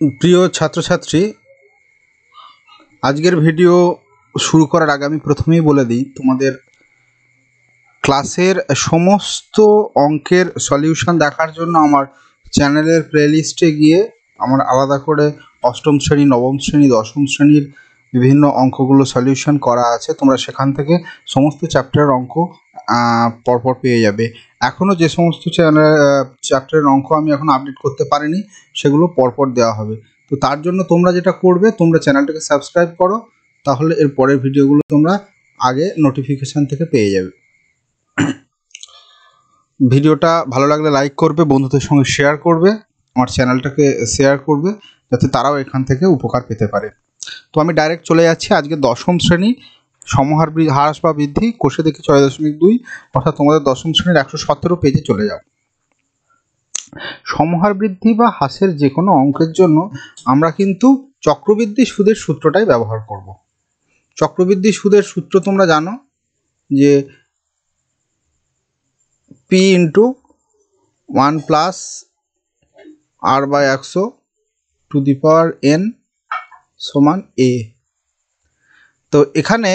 প্রিয় ছাত্রছাত্রী, আজকের ভিডিও শুরু করার আগে আমি প্রথমেই বলে দিই, তোমাদের ক্লাসের সমস্ত অঙ্কের সলিউশন দেখার জন্য আমার চ্যানেলের প্লেলিস্টে গিয়ে আমার আলাদা করে অষ্টম শ্রেণী, নবম শ্রেণী, দশম শ্রেণীর বিভিন্ন অঙ্কগুলো সলিউশন করা আছে। তোমরা সেখান থেকে সমস্ত চ্যাপ্টারের অঙ্ক পরপর পেয়ে যাবে। এখনও যে সমস্ত চ্যাপ্টারের অঙ্ক আমি এখন আপডেট করতে পারিনি, সেগুলো পরপর দেওয়া হবে। তো তার জন্য তোমরা যেটা করবে, তোমরা চ্যানেলটাকে সাবস্ক্রাইব করো, তাহলে এর পরের ভিডিওগুলো তোমরা আগে নোটিফিকেশান থেকে পেয়ে যাবে। ভিডিওটা ভালো লাগলে লাইক করবে, বন্ধুদের সঙ্গে শেয়ার করবে, আমার চ্যানেলটাকে শেয়ার করবে, যাতে তারাও এখান থেকে উপকার পেতে পারে। তো আমি ডাইরেক্ট চলে যাচ্ছি আজকে দশম শ্রেণী সমহার হ্রাস বা বৃদ্ধি, কোষে দেখি 6.2, অর্থাৎ তোমাদের দশম শ্রেণীর 117 পেজে চলে যাও। সমহার বৃদ্ধি বা হ্রাসের যে কোনো অঙ্কের জন্য আমরা কিন্তু চক্রবৃদ্ধি সুদের সূত্রটাই ব্যবহার করব। চক্রবৃদ্ধি সুদের সূত্র তোমরা জানো যে P × 1 + r/100⁴ n = a। তো এখানে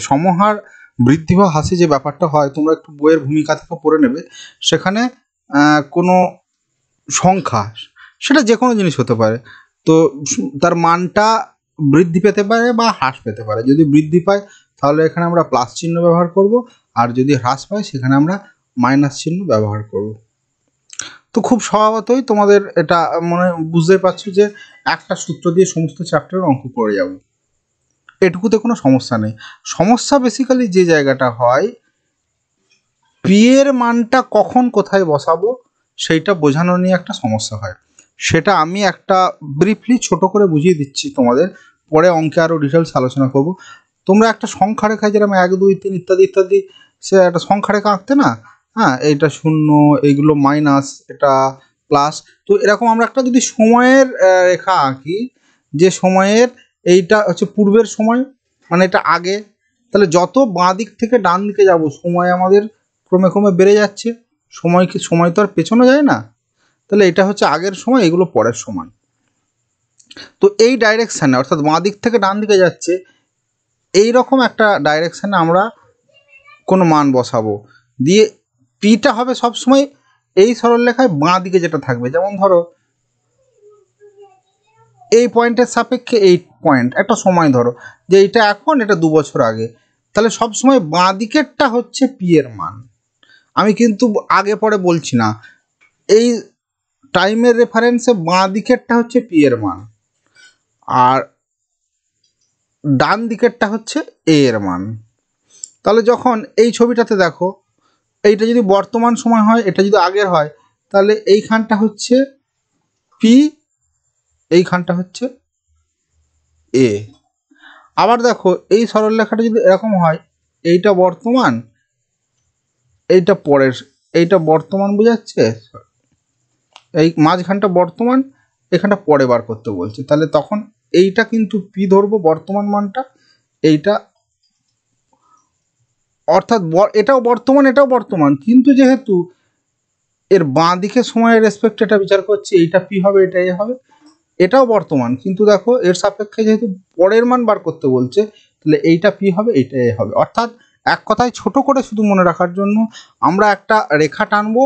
সমহার বৃদ্ধি বা হ্রাসে যে ব্যাপারটা হয়, তোমরা একটু বইয়ের ভূমিকা থেকে পড়ে নেবে। সেখানে কোনো সংখ্যা, সেটা যে কোনো জিনিস হতে পারে, তো তার মানটা বৃদ্ধি পেতে পারে বা হ্রাস পেতে পারে। যদি বৃদ্ধি পায় তাহলে এখানে আমরা প্লাস চিহ্ন ব্যবহার করব, আর যদি হ্রাস পায় সেখানে আমরা মাইনাস চিহ্ন ব্যবহার করব। তো খুব স্বভাবতই তোমাদের এটা বুঝতে পারছো যে একটা সূত্র দিয়ে সমস্ত চ্যাপ্টারের অঙ্ক করে যাব, এটুকুতে কোনো সমস্যা নেই। সমস্যা বেসিক্যালি যে জায়গাটা হয়, পি এর মানটা কখন কোথায় বসাবো সেইটা বোঝানো নিয়ে একটা সমস্যা হয়। সেটা আমি একটা ব্রিফলি ছোট করে বুঝিয়ে দিচ্ছি তোমাদের, পরে অঙ্কে আরও ডিটেলস আলোচনা করব। তোমরা একটা সংখ্যা রেখায় যেরকম 1, 2, 3 ইত্যাদি ইত্যাদি, সে একটা সংখ্যা রেখা আঁকতে না, হ্যাঁ, এইটা 0, এইগুলো মাইনাস, এটা প্লাস। তো এরকম আমরা একটা যদি সময়ের রেখা আঁকি, যে সময়ের এইটা হচ্ছে পূর্বের সময়, মানে এটা আগে, তাহলে যত বাঁ দিক থেকে ডান দিকে যাব সময় আমাদের ক্রমে ক্রমে বেড়ে যাচ্ছে। সময় তো আর পেছনে যায় না, তাহলে এটা হচ্ছে আগের সময়, এগুলো পরের সময়। তো এই ডাইরেকশানে, অর্থাৎ বাঁ দিক থেকে ডান দিকে যাচ্ছে, এই রকম একটা ডাইরেকশানে আমরা কোনো মান বসাবো, দিয়ে পিটা হবে সবসময় এই সরলরেখায় বাঁ দিকে যেটা থাকবে। যেমন ধরো এই পয়েন্টের সাপেক্ষে এই পয়েন্ট, একটা সময় ধরো যে এইটা এখন, এটা 2 বছর আগে, তাহলে সবসময় বাঁ দিকেরটা হচ্ছে পি এর মান। আমি কিন্তু আগে পরে বলছি না, এই টাইমের রেফারেন্সে বাঁ দিকেরটা হচ্ছে পি এর মান, আর ডান দিকেরটা হচ্ছে এ এর মান। তাহলে যখন এই ছবিটাতে দেখো, এইটা যদি বর্তমান সময় হয়, এটা যদি আগের হয়, তাহলে এইখানটা হচ্ছে পি, এইখানটা হচ্ছে এ। আবার দেখো এই সরলরেখাটা যদি এরকম হয়, এইটা বর্তমান, এইটা পরের, এইটা বর্তমান বোঝাচ্ছে, এই মাঝখানটা বর্তমান, এখানটা পরে বার করতে বলছে, তাহলে তখন এইটা কিন্তু পি ধরবো বর্তমান মানটা, এইটা অর্থাৎ এটাও বর্তমান, এটাও বর্তমান, কিন্তু যেহেতু এর বাঁ দিকে সময়ের রেসপেক্ট এটা বিচার করছে, এইটা পি হবে, এটা এ হবে। এটাও বর্তমান, কিন্তু দেখো এর সাপেক্ষে যেহেতু পরের মান বার করতে বলছে, তাহলে এইটা পি হবে, এইটা এ হবে। অর্থাৎ এক কথায় ছোট করে শুধু মনে রাখার জন্য আমরা একটা রেখা টানবো,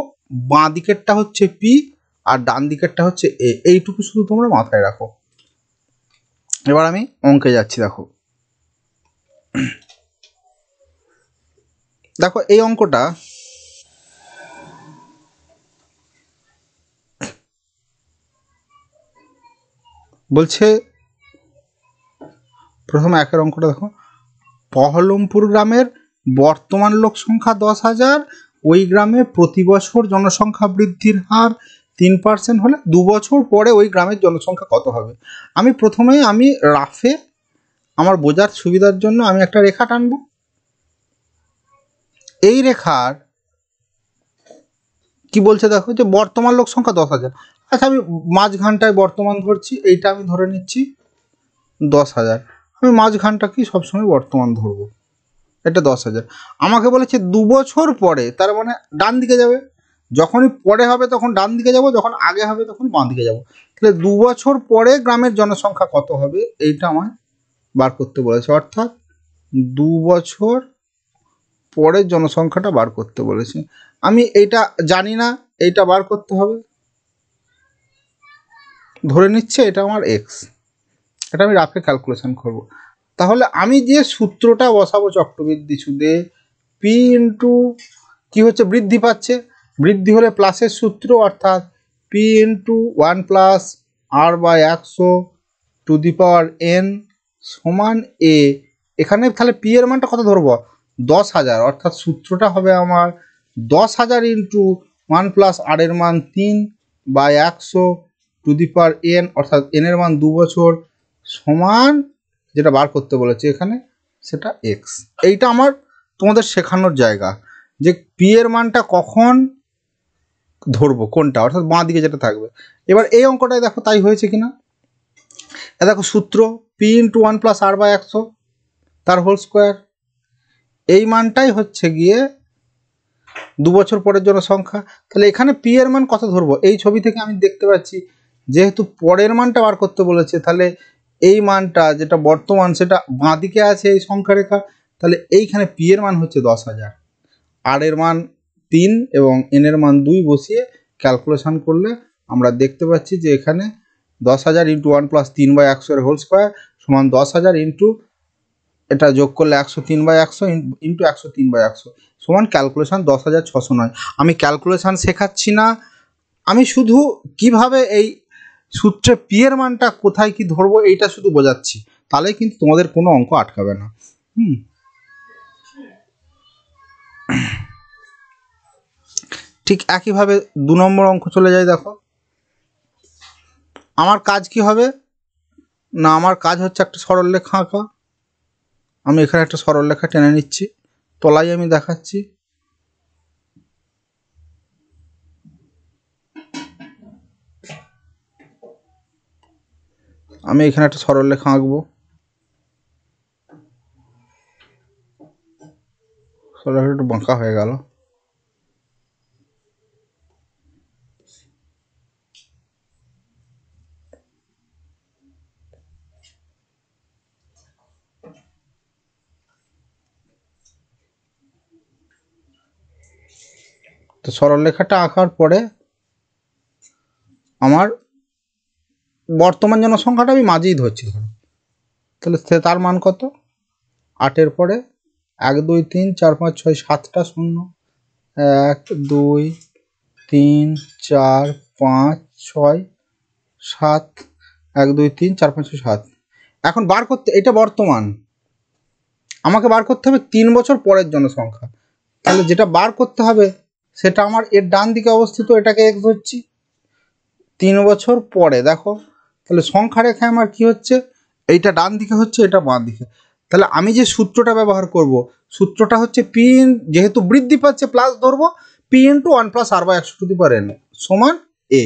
বাঁ দিকেরটা হচ্ছে পি আর ডান দিকেরটা হচ্ছে এ, এইটুকু শুধু তোমরা মাথায় রাখো। এবার আমি অঙ্কে যাচ্ছি। দেখো দেখো এই অঙ্কটা বলছে, প্রথমে একের অঙ্কটা দেখো, বহরমপুর গ্রামের বর্তমান লোক সংখ্যা 10,000, ওই গ্রামে প্রতি বছর জনসংখ্যা বৃদ্ধির হার 3% হলে 2 বছর পরে ওই গ্রামের জনসংখ্যা কত হবে। আমি রাফে আমার বোঝার সুবিধার জন্য আমি একটা রেখা টানবো। এই রেখার কি বলছে দেখো, যে বর্তমান লোক সংখ্যা 10,000। আচ্ছা, আমি মাঝখানটায় বর্তমান ধরছি, এইটা আমি ধরে নিচ্ছি 10,000। আমি মাঝখানটা কি সবসময় বর্তমান ধরবো, এটা 10,000। আমাকে বলেছে 2 বছর পরে, তার মানে ডান দিকে যাবে, যখনই পরে হবে তখন ডান দিকে যাব, যখন আগে হবে তখন বাঁ দিকে যাব। তাহলে 2 বছর পরে গ্রামের জনসংখ্যা কত হবে এইটা আমার বার করতে বলেছে, অর্থাৎ 2 বছর পরের জনসংখ্যাটা বার করতে বলেছে। আমি এইটা জানি না, এইটা বার করতে হবে। ধরে নিচ্ছে এটা আমার এক্স, এটা আমি রাফে ক্যালকুলেশন করব। তাহলে আমি যে সূত্রটা বসাবো চক্রবৃদ্ধি সুদে, পি ইন্টু কী হচ্ছে, বৃদ্ধি পাচ্ছে, বৃদ্ধি হলে প্লাসের সূত্র, অর্থাৎ P into 1 plus r by 100 to the power n সমান এ। এখানে তাহলে পি এর মানটা কত ধরবো, 10,000, অর্থাৎ সূত্রটা হবে আমার 10,000 ইন্টু 1 প্লাস আর এর মান 3 by 100 to the power n, অর্থাৎ এন এর মান 2 বছর সমান যেটা বার করতে বলেছে এখানে সেটা এক্স। এইটা আমার তোমাদের শেখানোর জায়গা যে পি এর মানটা কখন ধরবো কোনটা, অর্থাৎ বাঁ দিকে যেটা থাকবে। এবার এই অঙ্কটায় দেখো তাই হয়েছে কিনা। দেখো সূত্র P into 1 plus r by 100 তার হোল স্কোয়ার, এই মানটাই হচ্ছে গিয়ে 2 বছর পরের জনসংখ্যা। তাহলে এখানে পি এর মান কত ধরবো, এই ছবি থেকে আমি দেখতে পাচ্ছি যেহেতু পরের মানটা বার করতে বলেছে, তাহলে এই মানটা যেটা বর্তমান সেটা বাঁ দিকে আছে এই সংখ্যা রেখা, তাহলে এইখানে পি এর মান হচ্ছে 10,000, আর এর মান 3 এবং এন এর মান 2 বসিয়ে ক্যালকুলেশন করলে আমরা দেখতে পাচ্ছি যে এখানে 10,000 ইন্টু 1 প্লাস 3 বাই 100 এর হোল স্কোয়ার সমান 10,000 ইন্টু এটা যোগ করলে 103 বাই 100 ইন্টু 103 বাই 100 সমান ক্যালকুলেশন 10,609। আমি ক্যালকুলেশন শেখাচ্ছি না, আমি শুধু কিভাবে এই সূত্রে পি এর মানটা কোথায় কি ধরবো এইটা শুধু বোঝাচ্ছি, তাহলে কিন্তু তোমাদের কোনো অঙ্ক আটকাবে না। ঠিক একইভাবে 2 নম্বর অঙ্ক চলে যায়। দেখো আমার কাজ কি হবে না, আমার কাজ হচ্ছে একটা সরলরেখা আঁকা। আমি এখানে একটা সরলরেখা টেনে নিচ্ছি, তলায় আমি দেখাচ্ছি। আমি এখানে একটা সরলরেখা আঁকবো, সরলরেখা একটু বাঁকা হয়ে গেল। তো সরলরেখাটা আঁকার পরে আমার বর্তমান জনসংখ্যাটা আমি মাঝেই ধরছি, ধরো তাহলে তার মান কত, 8-এর পরে 1 2 3 4 5 6 7টা শূন্য, 1 2 3 4 5 6 7, 1 2 3 4 5 6 7। এখন বার করতে, এটা বর্তমান, আমাকে বার করতে হবে 3 বছর পরের জনসংখ্যা। তাহলে যেটা বার করতে হবে সেটা আমার এর ডান দিকে অবস্থিত, এটাকে এক্স ধরছি। 3 বছর পরে দেখো তাহলে সংখ্যা রেখায় আমার কি হচ্ছে, এইটা ডান দিকে হচ্ছে, এটা বাঁ দিকে। তাহলে আমি যে সূত্রটা ব্যবহার করব, সূত্রটা হচ্ছে পি, যেহেতু বৃদ্ধি পাচ্ছে প্লাস ধরবো, P into 1 plus r by 100 to the power n সমান এ।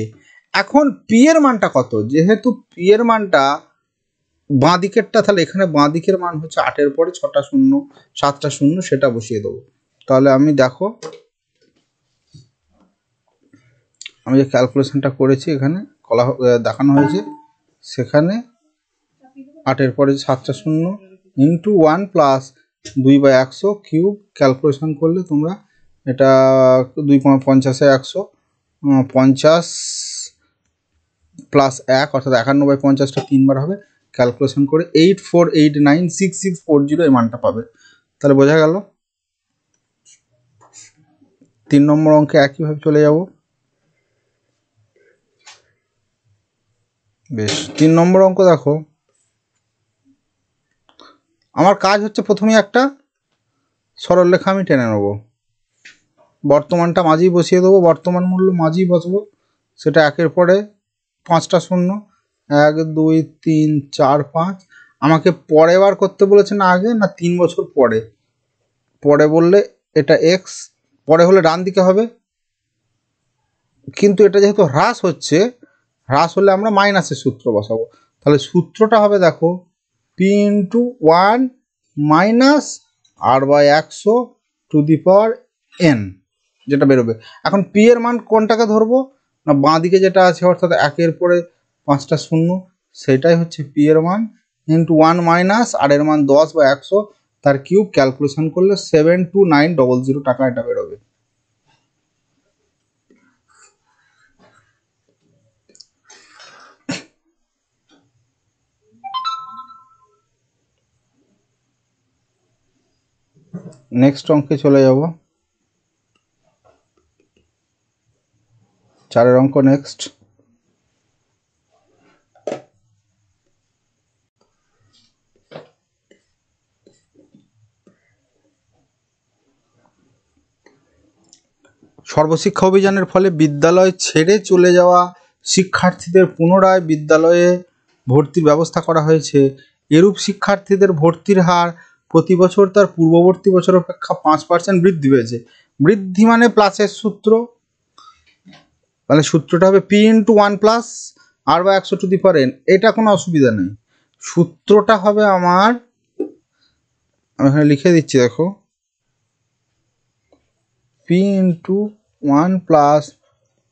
এখন পি এর মানটা কত, যেহেতু পি এর মানটা বাঁ দিকেরটা, তাহলে এখানে বাঁ দিকের মান হচ্ছে 8-এর পরে 6টা শূন্য 7টা শূন্য, সেটা বসিয়ে দেবো। তাহলে আমি দেখো আমি যে ক্যালকুলেশনটা করেছি এখানে দেখানো হয়েছে, সেখানে 8-এর পরে 7টা শূন্য into 1 plus 2 by 100 cube, calculation করলে তোমরা এটা 2.50-এ 100, 50 প্লাস 1 অর্থাৎ 51 বাই 50টা 3বার হবে, ক্যালকুলেশন করে 84896640 এই মানটা পাবে। তাহলে বোঝা গেল। 3 নম্বর অঙ্কে একইভাবে চলে যাব। বেশ, 3 নম্বর অঙ্ক দেখো, আমার কাজ হচ্ছে প্রথমে একটা সরলরেখা আমি টেনে নেব, বর্তমানটা মাঝেই বসিয়ে দেবো, বর্তমান মূল্য মাঝেই বসবো, সেটা 1-এর পরে 5টা শূন্য, 1 2 3 4 5। আমাকে পরে বার করতে বলেছে না আগে, না 3 বছর পরে, পরে বললে এটা এক্স, পরে হলে ডান দিকে হবে, কিন্তু এটা যেহেতু হ্রাস হচ্ছে, হ্রাস হলে আমরা মাইনাসের সূত্র বসাবো। তাহলে সূত্রটা হবে দেখো P into 1 minus r by 100 to the power n যেটা বেরোবে। এখন পি এর মান কোনটাকে ধরবো না, বাঁ দিকে যেটা আছে অর্থাৎ 1-এর পরে 5টা শূন্য, সেটাই হচ্ছে পি এর মান, ইন্টু 1 মাইনাস আর এর মান 10 বা 100 তার কিউব, ক্যালকুলেশন করলে 72900 টাকা এটা বেরোবে। নেক্সট অঙ্কে চলে যাব, 4-এর অঙ্ক নেক্সট। সর্বশিক্ষা অভিযানের ফলে বিদ্যালয় ছেড়ে চলে যাওয়া শিক্ষার্থীদের পুনরায় বিদ্যালয়ে ভর্তির ব্যবস্থা করা হয়েছে। এরূপ শিক্ষার্থীদের ভর্তির হার প্রতি বছর তার পূর্ববর্তী বছর অপেক্ষা 5% বৃদ্ধি পেয়েছে। বৃদ্ধি মানে প্লাসের সূত্র, মানে সূত্রটা হবে পি ইন্টু 1 প্লাস আর বা 100 টু দি পাওয়ার n। এটা কোনো অসুবিধা নেই, সূত্রটা হবে আমার, আমি এখানে লিখে দিচ্ছি দেখো, P into 1 plus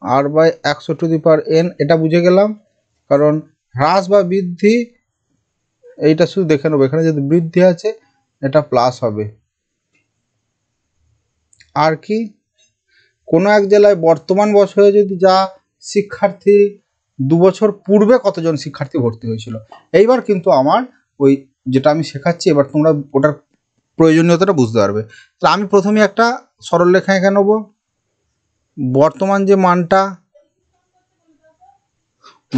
r by 100 to the power n। এটা বুঝে গেলাম, কারণ হ্রাস বা বৃদ্ধি এইটা শুধু দেখে নেবো, এখানে যদি বৃদ্ধি আছে এটা প্লাস হবে। আর কি, কোনো এক জেলায় বর্তমান বছরে যদি যা শিক্ষার্থী 2 বছর পূর্বে কতজন শিক্ষার্থী ভর্তি হয়েছিল। এইবার কিন্তু আমার ওই যেটা আমি শেখাচ্ছি এবার তোমরা ওটার প্রয়োজনীয়তাটা বুঝতে পারবে। তো আমি প্রথমে একটা সরলরেখা এঁকে নেব, বর্তমান যে মানটা,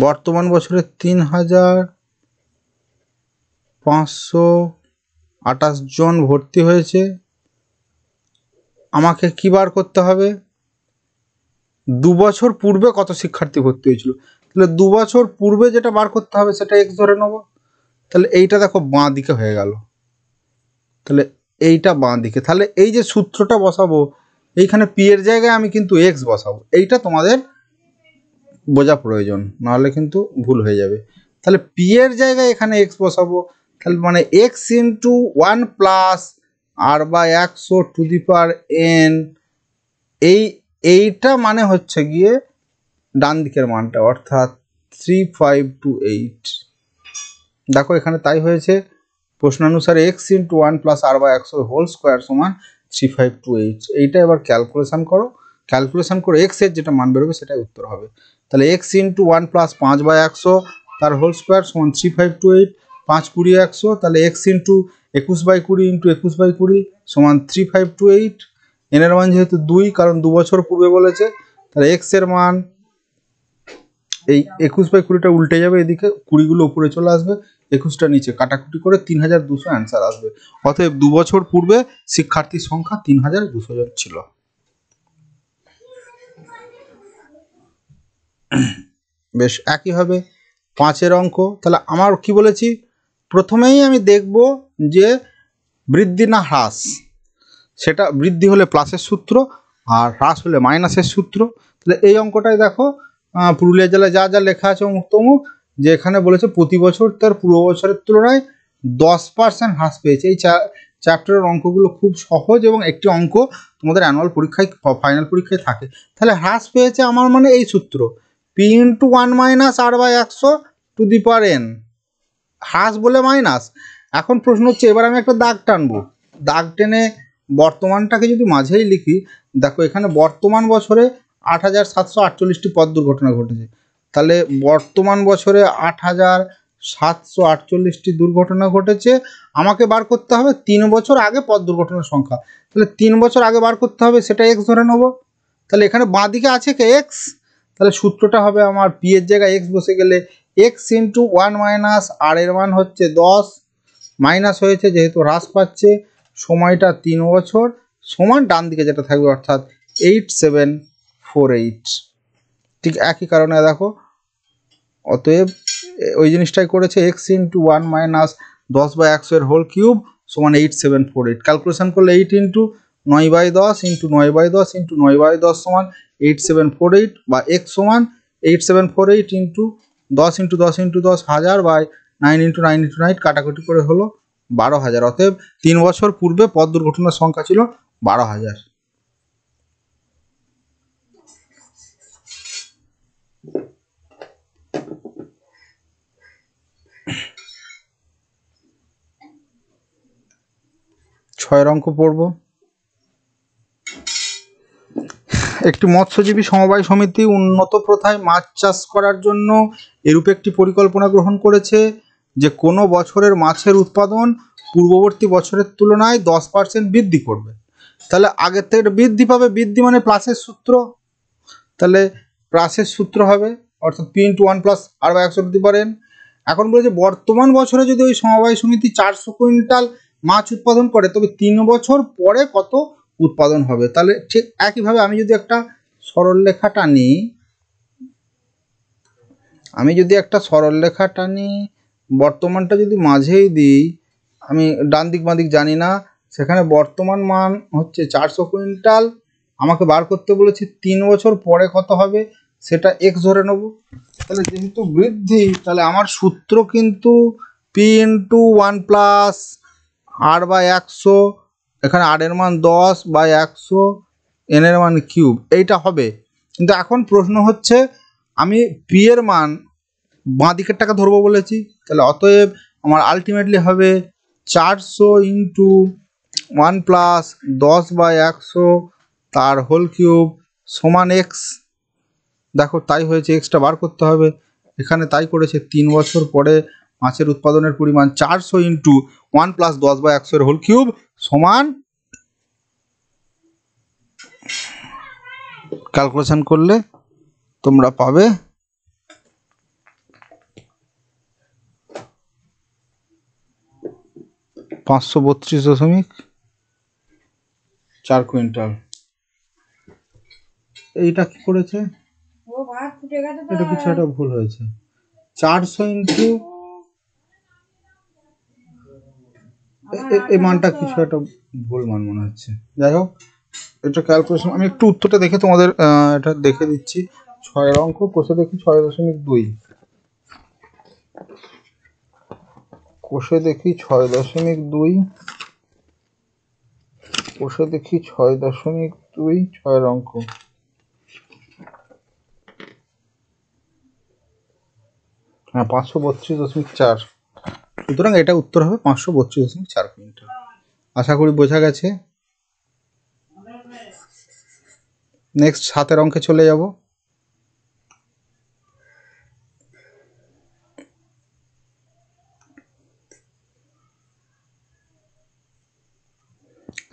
বর্তমান বছরে 3528 জন ভর্তি হয়েছে। আমাকে কি বার করতে হবে, 2 বছর পূর্বে কত শিক্ষার্থী ভর্তি হয়েছিল। তাহলে 2 বছর পূর্বে যেটা বার করতে হবে সেটা x ধরে নেব। তাহলে এইটা দেখো বাঁ দিকে হয়ে গেল, তাহলে এইটা বাঁ দিকে। তাহলে এই যে সূত্রটা বসাবো এইখানে পি এর জায়গায় আমি কিন্তু x বসাবো, এইটা তোমাদের বোঝা প্রয়োজন, নাহলে কিন্তু ভুল হয়ে যাবে। তাহলে পি এর জায়গায় এখানে x বসাবো, তাহলে মানে x ইন্টু 1 প্লাস আর বা 100 টু দি পাওয়ার n। এইটা মানে হচ্ছে গিয়ে ডান দিকের মানটা, অর্থাৎ 3528। দেখো এখানে তাই হয়েছে, প্রশ্নানুসারে x ইন্টু 1 প্লাস আর বা 100 হোল স্কোয়ার সমান 3528। এইটা এবার ক্যালকুলেশন করো, ক্যালকুলেশন করে x এর যেটা মান বেরোবে সেটাই উত্তর হবে। তাহলে x ইন্টু 1 প্লাস 5/100 তার হোল স্কোয়ার সমান 3528, 5×20 100, তাহলে x ইন্টু 21/20 ইন্টু 21/20 সমান 3528। n এর মান যেহেতু 2, কারণ 2 বছর পূর্বে বলেছে, তাহলে x এর মান এই 21/20টা উল্টে যাবে, এদিকে 20গুলো উপরে চলে আসবে, 21টা নিচে, কাটাকুটি করে 3200 অ্যান্সার আসবে। অতএব 2 বছর পূর্বে শিক্ষার্থীর সংখ্যা 3200 জন ছিল। বেশ, একইভাবে 5-এর অঙ্ক। তাহলে আমার কি বলেছি, প্রথমেই আমি দেখব যে বৃদ্ধি না হ্রাস, সেটা বৃদ্ধি হলে প্লাসের সূত্র আর হ্রাস হলে মাইনাসের সূত্র। তাহলে এই অঙ্কটাই দেখো, পুরুলিয়া জেলায় যা যা লেখা আছে অমুক তমুক, যে এখানে বলেছে প্রতি বছর তার পূর্ব বছরের তুলনায় 10% হ্রাস পেয়েছে। এই চ্যাপ্টারের অঙ্কগুলো খুব সহজ এবং একটি অঙ্ক তোমাদের অ্যানুয়াল পরীক্ষায় ফাইনাল পরীক্ষায় থাকে। তাহলে হ্রাস পেয়েছে আমার মানে এই সূত্র, P into 1 minus r by 100 to the power n, হ্রাস বলে মাইনাস। এখন প্রশ্ন হচ্ছে, এবার আমি একটা দাগ টানবো, দাগ টেনে বর্তমানটাকে যদি মাঝেই লিখি, দেখো এখানে বর্তমান বছরে 8748টি পথ দুর্ঘটনা ঘটেছে। তাহলে বর্তমান বছরে 8748টি দুর্ঘটনা ঘটেছে। আমাকে বার করতে হবে 3 বছর আগে পথ দুর্ঘটনার সংখ্যা। তাহলে 3 বছর আগে বার করতে হবে, সেটা x ধরে নেব। তাহলে এখানে বাঁ দিকে আছে কে x, তাহলে সূত্রটা হবে আমার পি এর জায়গায় x বসে গেলে x ইন্টু 1 মাইনাস আর এর মান হচ্ছে 10, মাইনাস হয়েছে যেহেতু হ্রাস পাচ্ছে, সময়টা 3 বছর, সমান ডান দিকে যেটা থাকবে অর্থাৎ 8748। ঠিক একই কারণে দেখো, অতএব ওই জিনিসটাই করেছে, x ইন্টু 1 মাইনাস 10/100 এর হোল কিউব সমান 8748। ক্যালকুলেশন করলে 8 ইন্টু 9/10 ইন্টু 9/10 ইন্টু 9/10 সমান 8748, বা x সমান 8748 into 10 into 10 into 10 1000 by 9 into 9 into 9 কাটাকুটি করে হলো 12000। অতএব 3 বছর পূর্বে পথ দুর্ঘটনার সংখ্যা ছিল 12000। 6 অঙ্ক পড়ব। একটি মৎস্যজীবী সমবায় সমিতি উন্নত প্রথায় মাছ চাষ করার জন্য এরূপ একটি পরিকল্পনা গ্রহণ করেছে যে কোনো বছরের মাছের উৎপাদন পূর্ববর্তী বছরের তুলনায় 10% বৃদ্ধি করবে। তাহলে আগের থেকে বৃদ্ধি পাবে, বৃদ্ধি মানে প্লাসের সূত্র, তাহলে প্লাসের সূত্র হবে, অর্থাৎ P×1 + r/100 এখন বলেছে বর্তমান বছরে যদি ওই সমবায় সমিতি 400 কুইন্টাল মাছ উৎপাদন করে তবে 3 বছর পরে কত উৎপাদন হবে। তাহলে ঠিক একইভাবে আমি যদি একটা সরলরেখা টানি, বর্তমানটা যদি মাঝেই দিই, আমি ডান দিক বাঁ দিক জানি না, সেখানে বর্তমান মান হচ্ছে 400 কুইন্টাল, আমাকে বার করতে বলেছে 3 বছর পরে কত হবে সেটা x ধরে নেব। তাহলে যেহেতু বৃদ্ধি, তাহলে আমার সূত্র কিন্তু P×1 + r/100, এখানে r এর মান 10/100, n এর মান কিউব, এইটা হবে। কিন্তু এখন প্রশ্ন হচ্ছে আমি p এর মান বাঁ দিকের টাকা ধরবো বলেছি, তাহলে অতএব আমার আলটিমেটলি হবে 400 × 1 + 10/100 তার হোল কিউব সমান x। দেখো তাই হয়েছে, এক্সটা বার করতে হবে, এখানে তাই করেছে। 3 বছর পরে মাছের উৎপাদনের পরিমাণ 400 × 1 + 10/100 হোল কিউব সমান, ক্যালকুলেশন করলে তোমরা পাবে 532.4 কুইন্টাল। এইটা কি করেছে, এটা কিছু একটা ভুল হয়েছে, 400 ইন্টু এই মানটা কিছু একটা ভুল মান মনে হচ্ছে। যাই হোক, এটা ক্যালকুলেশন, আমি একটু উত্তরটা দেখে তোমাদের এটা দেখে দিচ্ছি। 6 অঙ্ক কোষে দেখি 6.2, কোষে দেখি 6.2, কোষে দেখি 6.2, 6 অঙ্ক। হ্যাঁ, 532.4, সুতরাং এটা উত্তর হবে 532.4 কুইন্টাল। আশা করি বোঝা গেছে। নেক্সট 7 অঙ্কে চলে যাব।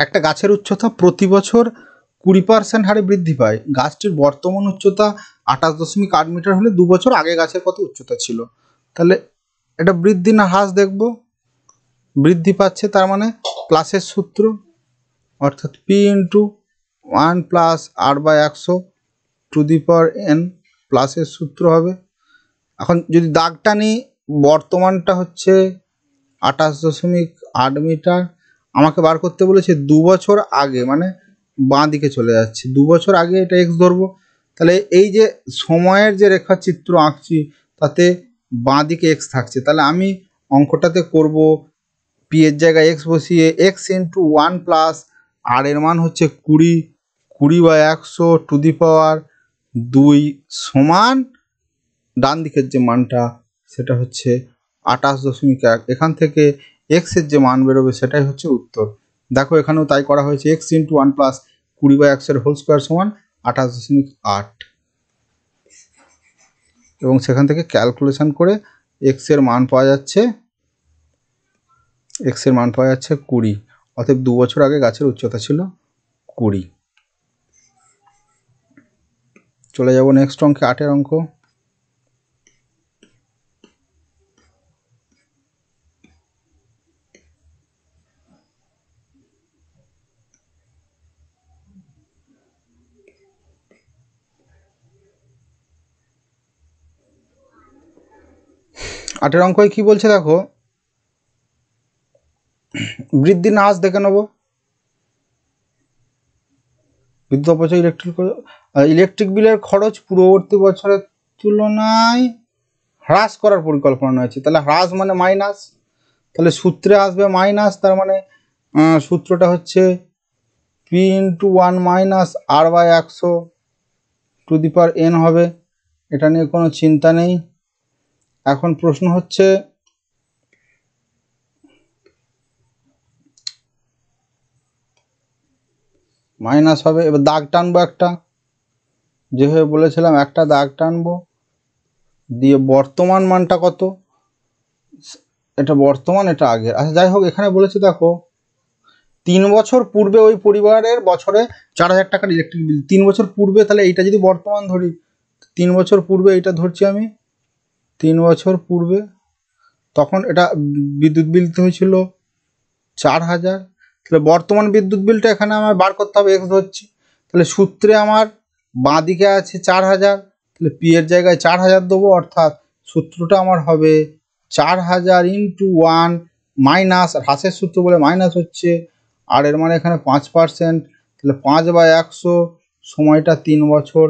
একটা গাছের উচ্চতা প্রতি বছর 20% হারে বৃদ্ধি পায়। গাছটির বর্তমান উচ্চতা 28.8 মিটার হলে 2 বছর আগে গাছের কত উচ্চতা ছিল। তাহলে এটা বৃদ্ধি না হ্রাস দেখব, বৃদ্ধি পাচ্ছে, তার মানে প্লাসের সূত্র, অর্থাৎ P×1 + r/100n প্লাসের সূত্র হবে। এখন যদি দাগটা নিই, বর্তমানটা হচ্ছে 28.8 মিটার, আমাকে বার করতে বলেছে 2 বছর আগে, মানে বাঁ দিকে চলে যাচ্ছে, 2 বছর আগে, এটা x ধরবো। তাহলে এই যে সময়ের যে রেখাচিত্র আঁকছি তাতে বাঁ দিকে x থাকছে, তাহলে আমি অঙ্কটাতে করব p এর জায়গায় x বসিয়ে x×1 + r এর মান হচ্ছে 20/100 সমান ডান দিকের যে মানটা সেটা হচ্ছে 28.1। এখান থেকে x এর যে মান বেরোবে সেটাই হচ্ছে উত্তর। দেখো এখানেও তাই করা হয়েছে, x×1 + 20/100² সমান 28.8, এবং সেখান থেকে ক্যালকুলেশন করে x এর মান পাওয়া যাচ্ছে 20। অতএব 2 বছর আগে গাছের উচ্চতা ছিল 20। চলে যাব নেক্সট অঙ্কে, 8 অঙ্ক। আটের অঙ্কয় কি বলছে দেখো, বৃদ্ধি না হ্রাস দেখে নেব। বিদ্যুৎ অপচয়, ইলেকট্রিক বিলের খরচ পূর্ববর্তী বছরের তুলনায় হ্রাস করার পরিকল্পনা হয়েছে। তাহলে হ্রাস মানে মাইনাস, তাহলে সূত্রে আসবে মাইনাস, তার মানে সূত্রটা হচ্ছে P×1 - r/100n হবে। এটা নিয়ে কোনো চিন্তা নেই। এখন প্রশ্ন হচ্ছে মাইনাস হবে। এবার দাগ টানবো একটা, যেভাবে বলেছিলাম একটা দাগ টানবো, দিয়ে বর্তমান মানটা কত, এটা বর্তমান, এটা আগের। আচ্ছা যাই হোক, এখানে বলেছে দেখো 3 বছর পূর্বে ওই পরিবারের বছরে 4000 টাকার ইলেকট্রিক বিল। 3 বছর পূর্বে, তাহলে এইটা যদি বর্তমান ধরি, 3 বছর পূর্বে এইটা ধরছি আমি, 3 বছর পূর্বে তখন এটা বিদ্যুৎ বিল হয়েছিল 4000। তাহলে বর্তমান বিদ্যুৎ বিলটা এখানে আমার বার করতে হবে, এক্স ধরছি। তাহলে সূত্রে আমার বাঁ দিকে আছে 4000, তাহলে পি এর জায়গায় 4000 দেবো, অর্থাৎ সূত্রটা আমার হবে 4000 ইন্টু 1 মাইনাস, হ্রাসের সূত্র বলে মাইনাস হচ্ছে, আর এর মানে এখানে 5%, তাহলে 5/100, সময়টা 3 বছর,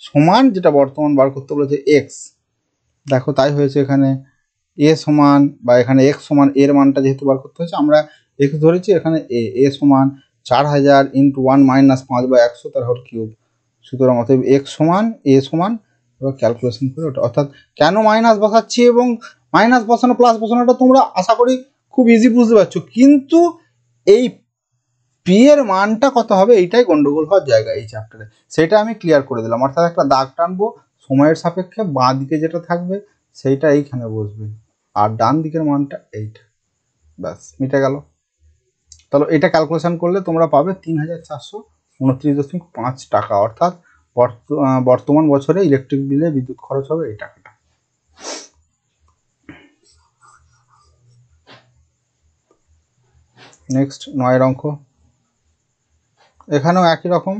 সমান যেটা বর্তমান বার করতে বলেছে এক্স। দেখো তাই হয়েছে এখানে এ সমান, বা এখানে এক্স সমান, এর মানটা যেহেতু বার করতে হয়েছে আমরা এক্স ধরেছি, এখানে এ সমান 4000 ইন্টু 1 মাইনাস 5/100 তার হোল কিউব। সুতরাং অতএব এক্স সমান এ সমান, এবার ক্যালকুলেশন করে ওটা, অর্থাৎ কেন মাইনাস বসাচ্ছি এবং মাইনাস বসানো প্লাস বসানোটা তোমরা আশা করি খুব ইজি বুঝতে পারছো, কিন্তু এই পি এর মানটা কত হবে এইটাই গন্ডগোল হওয়ার জায়গা এই চ্যাপ্টারে, সেটা আমি ক্লিয়ার করে দিলাম। অর্থাৎ একটা দাগ টানবো, সময়ের সাপেক্ষে বাঁ দিকে যেটা থাকবে সেইটা এইখানে বসবে, আর ডান দিকের মানটা এইটা, ব্যাস মিটে গেল। তাহলে এটা ক্যালকুলেশন করলে তোমরা পাবে 3429.5 টাকা, অর্থাৎ বর্তমান বছরে ইলেকট্রিক বিলে বিদ্যুৎ খরচ হবে এই টাকাটা। নেক্সট 9 অঙ্ক, এখানেও একই রকম।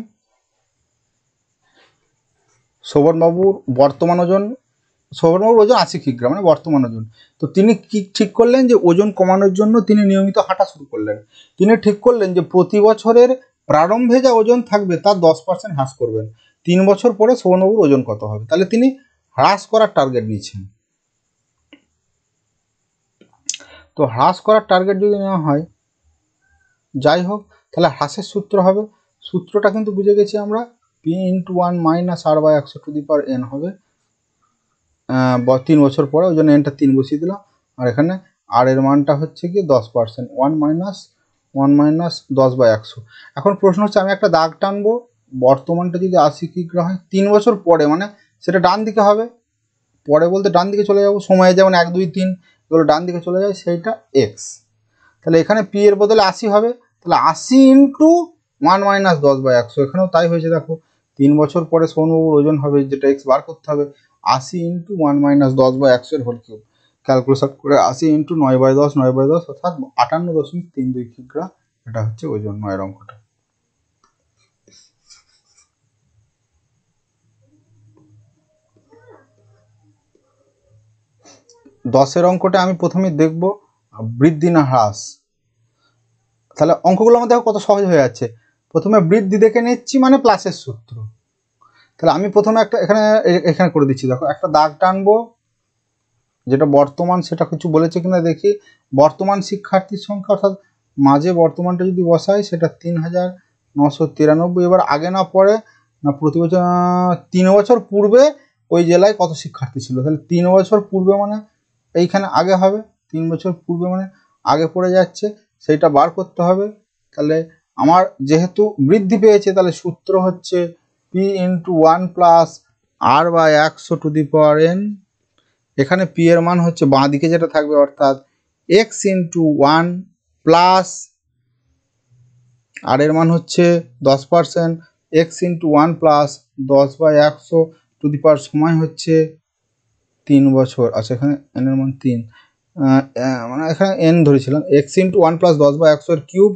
শোভনবাবুর বর্তমান ওজন, শোভনবাবুর ওজন 80 কিগ্রা, মানে বর্তমান ওজন। তো তিনি কি ঠিক করলেন, যে ওজন কমানোর জন্য তিনি নিয়মিত হাঁটা শুরু করলেন। তিনি ঠিক করলেন যে প্রতি বছরের প্রারম্ভে যা ওজন থাকবে তার 10% হ্রাস করবেন। 3 বছর পরে শোভনবাবুর ওজন কত হবে, তাহলে তিনি হ্রাস করার টার্গেট নিয়েছেন। তো হ্রাস করার টার্গেট যদি নেওয়া হয়, যাই হোক, তাহলে হ্রাসের সূত্র হবে, সূত্রটা কিন্তু বুঝে গেছি আমরা, p into 1 minus r/100 two the power n হবে 3 বছর পরে, ওই জন্য এনটা 3 বসিয়ে দিলাম। আর এখানে আর এর মানটা হচ্ছে কি 10%, 1 মাইনাস 10/100। এখন প্রশ্ন হচ্ছে, আমি একটা দাগ টানবো, বর্তমানটা যদি 80 কিগ্রা হয়, 3 বছর পরে, মানে সেটা ডান দিকে হবে, পরে বলতে ডান দিকে চলে যাবো, সময়ে যেমন 1 2 3 এগুলো ডান দিকে চলে যায়, সেইটা এক্স। তাহলে এখানে পি এর বদলে 80 হবে, তাহলে 80 ইন্টু 1 মাইনাস 10/100, এখানেও তাই হয়েছে। দেখো 3 বছর পরে শোভনবাবুর ওজন হবে, যেটা এক্স বার করতে হবে, 80 ইন্টু 1 মাইনাস 10/100 এর হোল কিউব। ক্যালকুলেশন করে 80 ইন্টু 9/10, 9/10 অর্থাৎ 58.32 কিগ্রা, এটা হচ্ছে ওজন 9 অঙ্কটা। দশের অঙ্কটা আমি প্রথমেই দেখব বৃদ্ধি না হ্রাস। তাহলে অঙ্কগুলো আমাদের কত সহজ হয়ে যাচ্ছে। প্রথমে বৃদ্ধি দেখে নিচ্ছি, মানে প্লাসের সূত্র। তাহলে আমি প্রথমে একটা এখানে করে দিচ্ছি, দেখো একটা দাগ টানবো, যেটা বর্তমান, সেটা কিছু বলেছে কিনা দেখি। বর্তমান শিক্ষার্থীর সংখ্যা, অর্থাৎ মাঝে বর্তমানটা যদি বসাই, সেটা 3993। এবার আগে না পরে না, প্রতি বছর 3 বছর পূর্বে ওই জেলায় কত শিক্ষার্থী ছিল, তাহলে 3 বছর পূর্বে মানে এইখানে আগে হবে, 3 বছর পূর্বে মানে আগে পড়ে যাচ্ছে, সেইটা বার করতে হবে। তাহলে আমার যেহেতু বৃদ্ধি পেয়েছে, তাহলে সূত্র হচ্ছে p into 1 plus r/100 two the power n। এখানে p এর মান হচ্ছে বাঁ দিকে যেটা থাকবে, অর্থাৎ x ইন্টু 1 প্লাস আর এর মান হচ্ছে 10%, x into 1 plus 10/100 to the power, সময় হচ্ছে 3 বছর। আচ্ছা, এখানে n এর মান 3, মানে এখানে n ধরেছিলাম, x ইন্টু 1 প্লাস 10/100 এর কিউব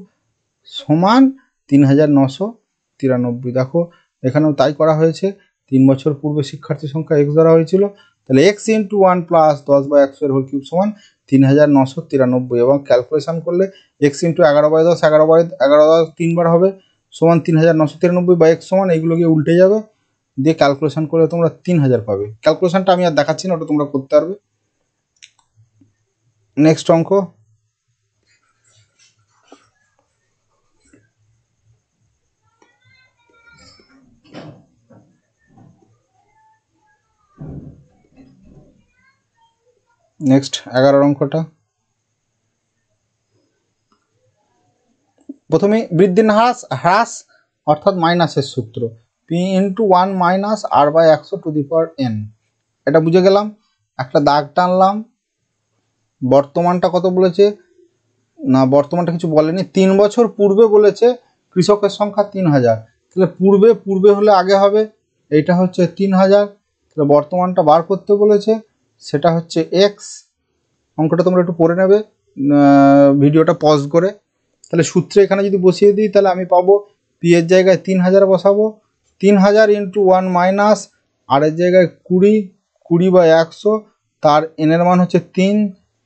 সমান 3993। দেখো এখানেও তাই করা হয়েছে, 3 বছর পূর্বে শিক্ষার্থী সংখ্যা x ধরা হয়েছিল, তাহলে x ইন্টু 1 প্লাস 10/100 এর হোল কিউব সমান 3993, এবং ক্যালকুলেশন করলে x ইন্টু 11/10, 11/10 3বার হবে, সমান 3993, বা x সমান এইগুলো গিয়ে উল্টে যাবে, দিয়ে ক্যালকুলেশন করলে তোমরা 3000 পাবে। ক্যালকুলেশনটা আমি আর দেখাচ্ছি না, ওটা তোমরা করতে পারবে। নেক্সট অঙ্ক, নেক্সট 11 অঙ্কটা। প্রথমে বৃদ্ধি না হ্রাস অর্থাৎ মাইনাসের সূত্র P into 1 minus r by 100 to the power n. এটা বুঝে গেলাম। একটা দাগ টানলাম। বর্তমানটা কত বলেছে না, বর্তমানটা কিছু বলেনি। 3 বছর পূর্বে বলেছে কৃষকের সংখ্যা 3000। তাহলে পূর্বে হলে আগে হবে, এইটা হচ্ছে 3000। তাহলে বর্তমানটা বার করতে বলেছে, সেটা হচ্ছে এক্স। অঙ্কটা তোমরা একটু পড়ে নেবে ভিডিওটা পজ করে। তাহলে সূত্রে এখানে যদি বসিয়ে দিই তাহলে আমি পাবো পি এর জায়গায় 3000 বসাবো, 3000 ইন্টু 1 মাইনাস আর এর জায়গায় 20/100, তার এনের মান হচ্ছে 3,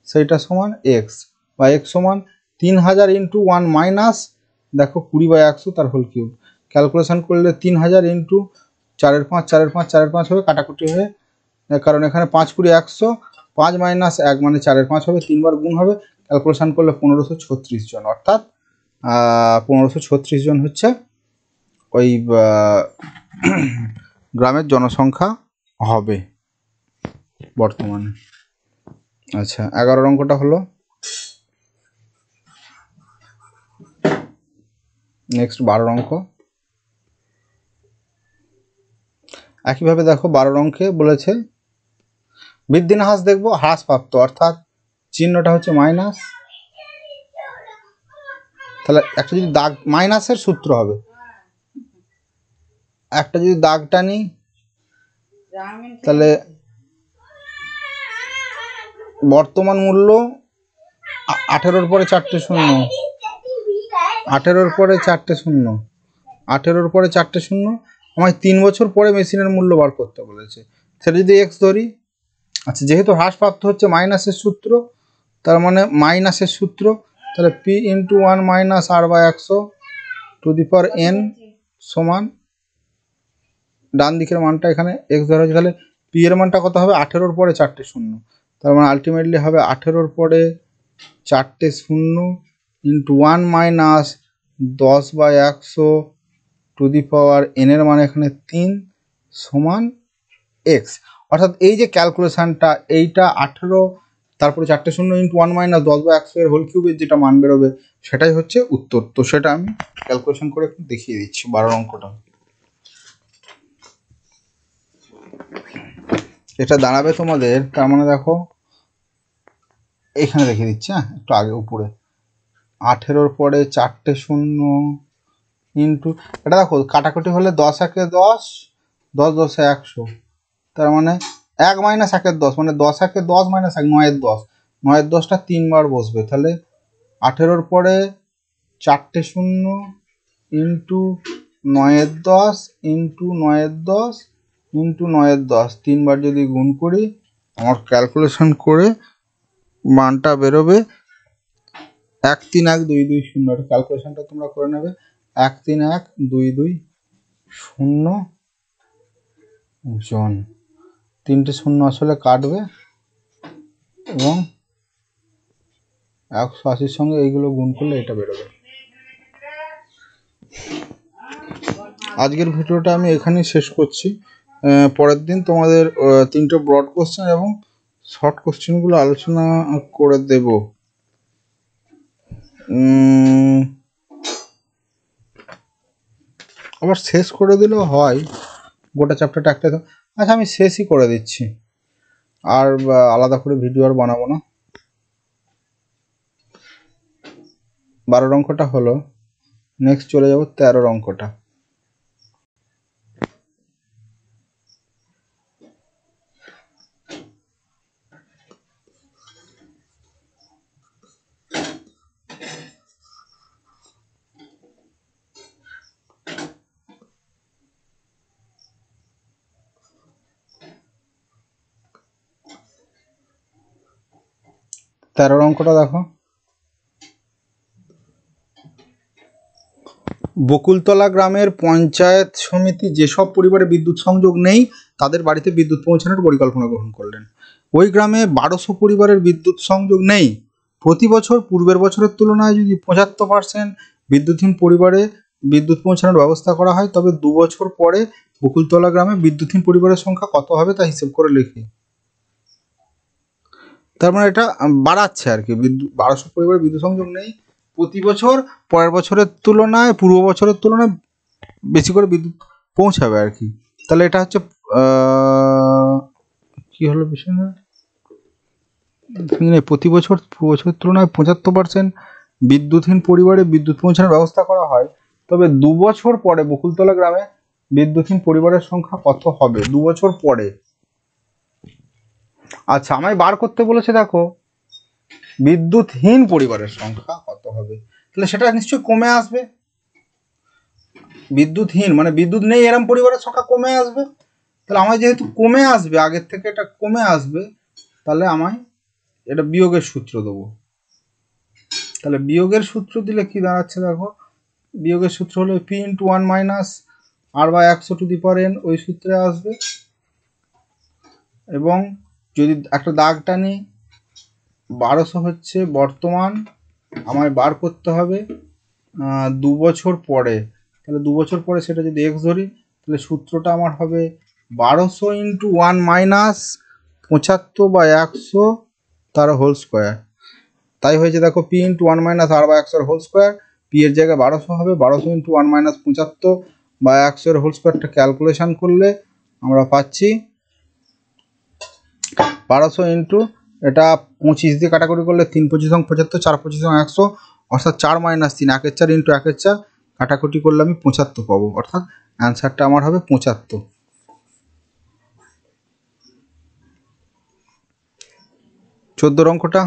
সেইটা সমান এক্স, বা এক্স সমান 3000 ইন্টু 1 মাইনাস দেখো 20/100 তার হোল কিউব। ক্যালকুলেশন করলে 3000 ইন্টু 4 5 4 5 4 5 হবে, কাটাকুটি হয়ে, কারণ এখানে 5 20 100, 5 মাইনাস 1 মানে 4 5 হবে, 3 বার গুণ হবে। ক্যালকুলেশন করলে 1536 জন, অর্থাৎ 1536 জন হচ্ছে ওই গ্রামের জনসংখ্যা হবে বর্তমানে। আচ্ছা, 11 অঙ্কটা হলো। নেক্সট 12 অঙ্ক। একইভাবে দেখো 12 অঙ্কে বলেছে বৃদ্ধি না হ্রাস দেখবো, হ্রাসপ্রাপ্ত, অর্থাৎ চিহ্নটা হচ্ছে মাইনাস। তাহলে একটা যদি দাগ, মাইনাসের সূত্র হবে, একটা যদি দাগ টানি তাহলে বর্তমান মূল্য 18-র পরে 4টে শূন্য, 18-র পরে 4টে শূন্য, 18-র পরে 4টে শূন্য। আমায় 3 বছর পরে মেশিনের মূল্য বার করতে বলেছে, সেটা যদি এক্স ধরি। আচ্ছা, যেহেতু হ্রাসপ্রাপ্ত হচ্ছে মাইনাসের সূত্র, তার মানে মাইনাসের সূত্র, তাহলে P into 1 minus r by 100 to the power n সমান, ডান দিকের মানটা এখানে এক্স ধরা হয়েছে, তাহলে পি এর মানটা কত হবে, 18-র পরে 4টে শূন্য, তার মানে আলটিমেটলি হবে 18-র পরে 4টে শূন্য into 1 minus 10/100 to the power N এর মান এখানে 3 সমান এক্স। অর্থাৎ এই যে ক্যালকুলেশানটা, এইটা 18 তারপরে 4টে শূন্য ইন্টু 1 মাইনাস 10/100 এর হোল কিউবের যেটা মান বেরোবে সেটাই হচ্ছে উত্তর। তো সেটা আমি ক্যালকুলেশন করে একটু দেখিয়ে দিচ্ছি 12 অঙ্কটা। এটা দাঁড়াবে তোমাদের, তার মানে দেখো এখানে দেখিয়ে দিচ্ছি, হ্যাঁ একটু আগে উপরে, 18-র পরে 4টে শূন্য ইন্টু, এটা দেখো কাটাকুটি হলে 10 একে 10, 10 10 100, তার মানে 1 মাইনাস 1-এর 10, মানে 10 একে 10 মাইনাস 1 9-এর 10, 9-এর 10টা 3 বার বসবে। তাহলে 18-র পরে 4টে শূন্য ইন্টু 9-এর 10 ইন্টু 9-এর 10 ইন্টু 9-এর 10, 3 বার যদি গুণ করি আমার ক্যালকুলেশন করে মানটা বেরোবে 131220। ক্যালকুলেশনটা তোমরা করে নেবে, 131220 জন। 3টে শূন্য আসলে কাটবে এবং 180-র সঙ্গে এইগুলো গুণ করলে এটা বেরোবে। আজকের ভিডিওটা আমি এখানেই শেষ করছি। পরের দিন তোমাদের 3টে ব্রড কোশ্চেন এবং শর্ট কোশ্চেনগুলো আলোচনা করে দেব। আবার শেষ করে দিলেও হয়, গোটা চ্যাপ্টারটা একটা। আচ্ছা, আমি শেষই করে দিচ্ছি, আর আলাদা করে ভিডিও আর বানাবো না। 12 অঙ্কটা হলো। নেক্সট চলে যাব 13 অঙ্কটা। অঙ্কটা দেখো, বকুলতলা গ্রামের পঞ্চায়েত সমিতি যেসব পরিবারে বিদ্যুৎ সংযোগ নেই তাদের বাড়িতে বিদ্যুৎ পৌঁছানোর পরিকল্পনা গ্রহণ করলেন। ওই গ্রামে 1200 পরিবারের বিদ্যুৎ সংযোগ নেই। প্রতি বছর পূর্বের বছরের তুলনায় যদি 75% বিদ্যুৎহীন পরিবারে বিদ্যুৎ পৌঁছানোর ব্যবস্থা করা হয়, তবে 2 বছর পরে বকুলতলা গ্রামে বিদ্যুৎহীন পরিবারের সংখ্যা কত হবে তা হিসেব করে লিখি। তার মানে এটা বাড়াচ্ছে আর কি, 1200 পরিবারের বিদ্যুৎ সংযোগ নেই প্রতি বছর, পরের বছরের তুলনায় পূর্ব বছরের তুলনায় বেশি করে বিদ্যুৎ পৌঁছাবে আর কি। তাহলে এটা হচ্ছে কি হলো বিষয়টা, প্রতি বছর বছরের তুলনায় 75% বিদ্যুৎহীন পরিবারে বিদ্যুৎ পৌঁছানোর ব্যবস্থা করা হয়, তবে 2 বছর পরে বকুলতলা গ্রামে বিদ্যুৎহীন পরিবারের সংখ্যা কত হবে 2 বছর পরে। আচ্ছা, আমায় বার করতে বলেছে, দেখো বিদ্যুৎহীন পরিবারের সংখ্যা কত হবে, তাহলে সেটা নিশ্চয়ই কমে আসবে। বিদ্যুৎহীন মানে বিদ্যুৎ নেই এরম পরিবারের সংখ্যা কমে আসবে। তাহলে আমায় যেহেতু কমে আসবে, আগের থেকে এটা কমে আসবে, তাহলে আমায় এটা বিয়োগের সূত্র দেবো। তাহলে বিয়োগের সূত্র দিলে কি দাঁড়াচ্ছে, দেখো বিয়োগের সূত্র হলো p × 1 - r/100n, ওই সূত্রে আসবে। এবং যদি একটা দাগ টানি, 1200 হচ্ছে বর্তমান, আমায় বার করতে হবে 2 বছর পরে। তাহলে 2 বছর পরে সেটা যদি x ধরি, তাহলে সূত্রটা আমার হবে 1200 × 1 - 75/100 তার হোল স্কোয়ার। তাই হয়েছে, দেখো p × 1 - r/100 whole square, p এর জায়গায় 1200 হবে। 1200 × 1 - 75/100 হোল স্কোয়ারটা ক্যালকুলেশন করলে আমরা পাচ্ছি 1200 ইন্টু এটা 25 দিয়ে কাটাকুটি করলে 3 × 25 = 75, 4 × 25 = 100, অর্থাৎ 4 - 3, 1 এর 4 ইন্টু 1 এর 4 কাটাকুটি করলে আমি 75 পাবো, অর্থাৎ অ্যান্সারটা আমার হবে 75। 14 অঙ্কটা,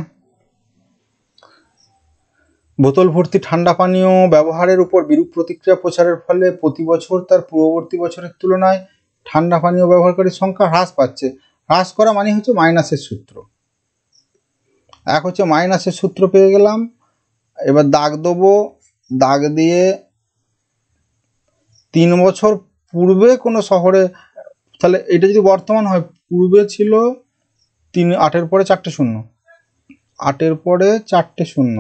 বোতল ভর্তি ঠান্ডা পানীয় ব্যবহারের উপর বিরূপ প্রতিক্রিয়া প্রচারের ফলে প্রতি বছর তার পূর্ববর্তী বছরের তুলনায় ঠান্ডা পানীয় ব্যবহারকারীর সংখ্যা হ্রাস পাচ্ছে। হ্রাস করা মানে হচ্ছে মাইনাসের সূত্র। এক হচ্ছে মাইনাসের সূত্র পেয়ে গেলাম, এবার দাগ দেবো, দাগ দিয়ে 3 বছর পূর্বে কোনো শহরে, তাহলে এটা যদি বর্তমান হয়, পূর্বে ছিল 8-এর পরে 4টে শূন্য, 8-এর পরে 4টে শূন্য,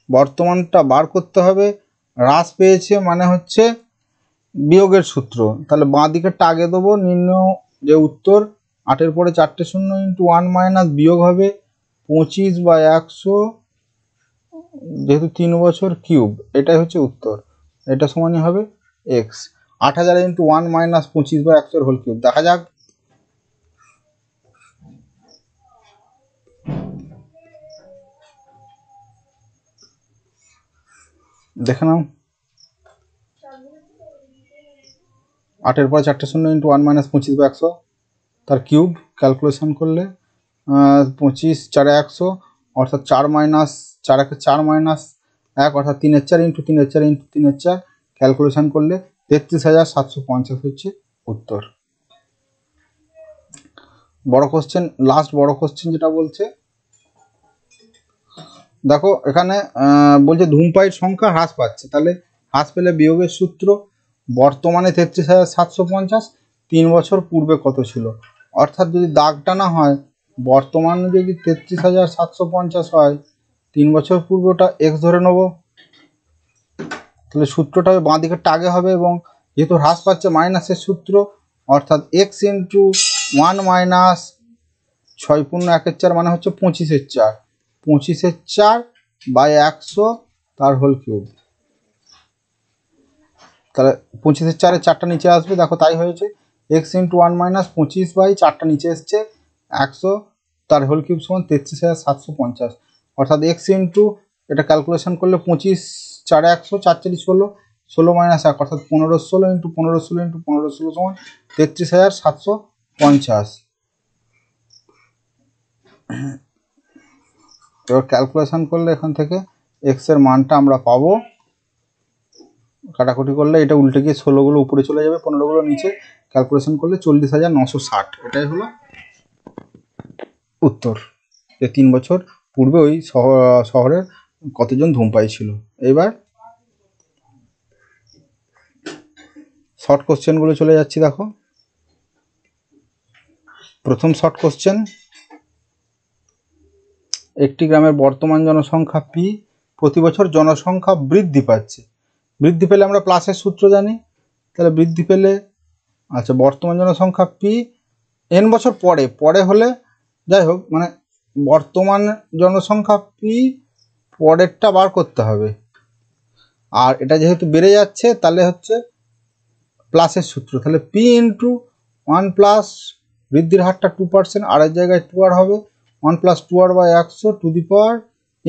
বর্তমানটা বার করতে হবে। হ্রাস পেয়েছে মানে হচ্ছে বিয়োগের সূত্র, তাহলে বাঁ দিকেরটা আগে দেবো, নির্ণয় যে উত্তর 8-এর পরে 4টে শূন্য ইন্টু 1 - বিয়োগ হবে 25/100, যেহেতু 3 বছর কিউব, এটাই হচ্ছে উত্তর। এটা সমানই হবে x। 8000 × 1 - 25/100 whole cube. দেখা যাক, দেখে নাও। 8-এর পরে 4টে শূন্য ইন্টু 1 - 25/100 তার কিউব ক্যালকুলেশন করলে 25 × 4 = 100, অর্থাৎ 4 - 4 × 4 - 1, অর্থাৎ 3 এর 4 ইন্টু 3 এর 4 ইন্টু 3 এর 4 ক্যালকুলেশন করলে 33,750 হচ্ছে উত্তর। বড় কোশ্চেন, লাস্ট বড় কোশ্চেন যেটা বলছে, দেখো এখানে বলছে ধূমপায়ীর সংখ্যা হ্রাস পাচ্ছে, তাহলে হ্রাস পেলে বিয়োগের সূত্র, বর্তমানে 33,750, 3 বছর পূর্বে কত ছিল, অর্থাৎ যদি দাগ টানা হয়, বর্তমানে যদি 33,750 হয়, 3 বছর পূর্বে ওটা x ধরে নেব, তাহলে সূত্রটা বাঁ দিকেরটা আগে হবে, এবং যেহেতু হ্রাস পাচ্ছে মাইনাসের সূত্র, অর্থাৎ x × 1 - 6 × 1 এর 4 মানে হচ্ছে 25-এর 4, 25-এর 4/100 তার হোল কিউব। তাহলে 25-এর 4-এর 4টা নিচে আসবে, দেখো তাই হয়েছে, x × 1 - 25/4টা নিচে এসছে, 100 তার হোল কিউব সমান 33,750, অর্থাৎ x ইন্টু এটা ক্যালকুলেশন করলে 25 × 4 = 100, 4 × 4 = 16, 16 - 1 অর্থাৎ 1516 ইন্টু 1516 ইন্টু 1516 সমান 33,750। এবার ক্যালকুলেশন করলে এখান থেকে x এর মানটা আমরা পাবো, কাটাকুটি করলে এটা উল্টে গিয়ে 16গুলো উপরে চলে যাবে, 15গুলো নিচে, ক্যালকুলেশন করলে 40,960, এটাই হলো উত্তর। যে 3 বছর পূর্বে ওই শহরের কতজন ধূমপায়ী ছিল। এবার শর্ট কোশ্চেনগুলো চলে যাচ্ছি, দেখো প্রথম শর্ট কোশ্চেন, একটি গ্রামের বর্তমান জনসংখ্যা p, প্রতি বছর জনসংখ্যা বৃদ্ধি পাচ্ছে। বৃদ্ধি পেলে আমরা প্লাসের সূত্র জানি, তাহলে বৃদ্ধি পেলে, আচ্ছা বর্তমান জনসংখ্যা p n বছর পরে, পরে হলে যাই হোক, মানে বর্তমান জনসংখ্যা p পরেরটা বার করতে হবে, আর এটা যেহেতু বেড়ে যাচ্ছে, তাহলে হচ্ছে প্লাসের সূত্র, তাহলে পি ইন্টু 1 প্লাস বৃদ্ধির হারটা 2%, আর এর জায়গায় 2r হবে 1 plus 2r by 100 to the power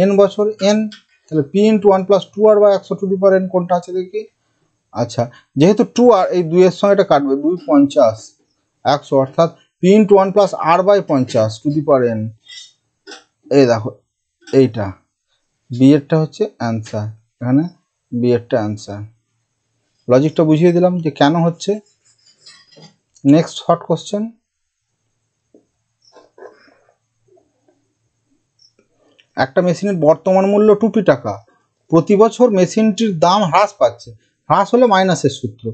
n বছর n। তাহলে P into 1 plus 2r by 100 to the power n কোনটা আছে দেখি। আচ্ছা, যেহেতু 2r এই 2 এর সঙ্গে এটা কাটবে, 2 50 100, অর্থাৎ P into 1 plus r by 50 to the power n। এই দেখো এইটা বি এরটা হচ্ছে অ্যান্সার, এখানে বি এরটা অ্যান্সার। লজিকটা বুঝিয়ে দিলাম যে কেন হচ্ছে। নেক্সট শর্ট কোশ্চেন, একটা মেশিনের বর্তমান মূল্য 2p টাকা, প্রতি বছর মেশিনটির দাম হ্রাস পাচ্ছে, হ্রাস হলে মাইনাসের সূত্র,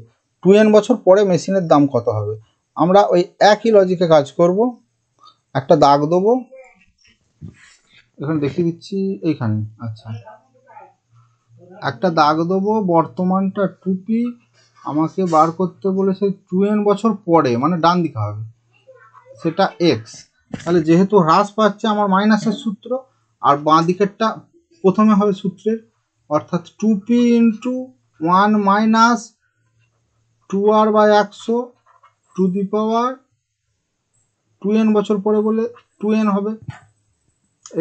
2n বছর পরে মেশিনের দাম কত হবে। আমরা ওই একই লজিকে কাজ করব, একটা দাগ দেবো, এখানে দেখিয়ে দিচ্ছি এইখানে। আচ্ছা, একটা দাগ দেবো, বর্তমানটা 2p, আমাকে বার করতে বলেছে 2n বছর পরে, মানে ডান দিকে হবে সেটা x। তাহলে যেহেতু হ্রাস পাচ্ছে আমার মাইনাসের সূত্র, আর বাঁ দিকেরটা প্রথমে হবে সূত্রের, অর্থাৎ 2p into 1 minus 2r by 100 to the power 2n বছর পরে বলে 2n হবে।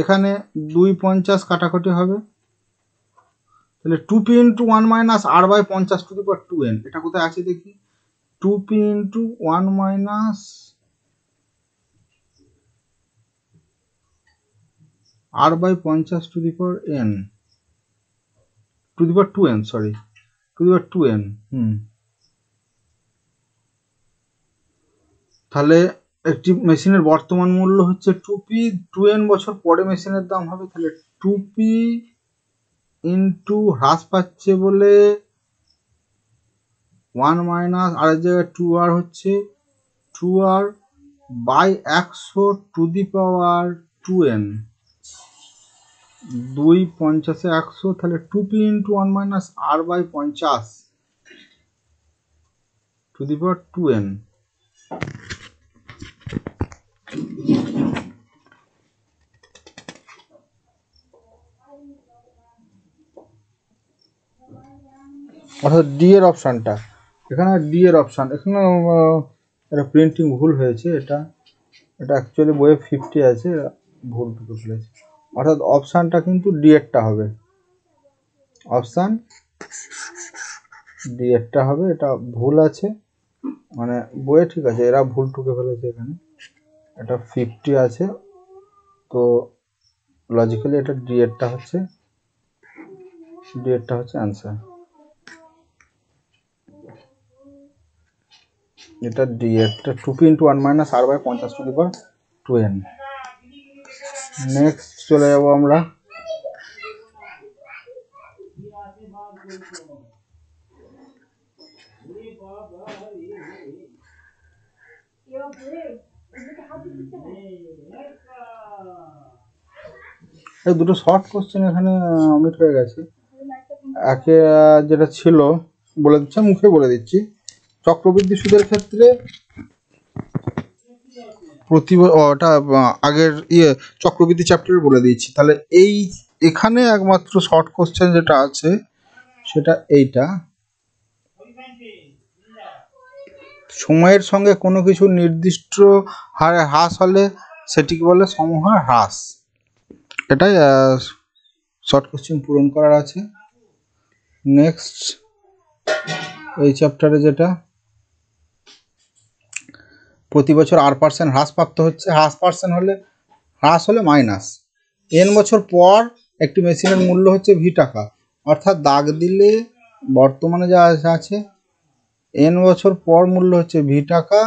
এখানে 250 কাটাকাটি হবে, তাহলে 2p into 1 minus r by 50 to the power 2n, এটা কোথায় আছে দেখি। 2p into 1 minus r by 50 to the power n to the power 2n, sorry to the power 2n। তাহলে একটি মেশিনের বর্তমান মূল্য হচ্ছে 2p, 2n বছর পরে মেশিনের দাম হবে, তাহলে 2p ইন্টু হ্রাস পাচ্ছে বলে 1 মাইনাস আর এর জায়গায় 2r হচ্ছে 2r by 100 to the power 2n, 250 100, তাহলে 2p into 1 minus r by 50 to the power 2n। অর্থাৎ ডি এর অপশানটা, এখানে ডি এর অপশান, এখানে এটা প্রিন্টিং ভুল হয়েছে, এটা অ্যাকচুয়ালি বইয়ে 50 আছে, ভুল ঢুকে ফেলেছে, অর্থাৎ অপশানটা কিন্তু ডি এরটা হবে, অপশান ডি এরটা হবে। এটা ভুল আছে, মানে বইয়ে ঠিক আছে, এরা ভুল ঢুকে ফেলেছে, এখানে এটা 50 আছে, তো লজিক্যালি এটা ডি এরটা হচ্ছে অ্যান্সার, এটা ডি এরটা 2p into 1 minus r by 50 to the power 2n। Next চলে যাব আমরা, দুটো শর্ট কোশ্চেন এখানে অমিট হয়ে গেছে। একে যেটা ছিল বলে দিচ্ছি, মুখে বলে দিচ্ছি, চক্রবৃদ্ধি সুদের ক্ষেত্রে ওটা আগের চক্রবৃদ্ধি চ্যাপ্টারে বলে দিয়েছি। তাহলে এই এখানে একমাত্র শর্ট কোশ্চেন যেটা আছে সেটা এইটা, সময়ের সঙ্গে কোনো কিছু নির্দিষ্ট হারে হ্রাস হলে সেটিকে বলে সমহার হ্রাস। এটাই শর্ট কোশ্চেন পূরণ করার আছে। নেক্সট এই চ্যাপ্টারে যেটা, প্রতি বছর r% হ্রাসপ্রাপ্ত হচ্ছে, হ্রাস হলে মাইনাস n বছর পর একটি মেশিনের মূল্য হচ্ছে v টাকা, অর্থাৎ দাগ দিলে বর্তমানে যা আছে n বছর পর মূল্য হচ্ছে v টাকা,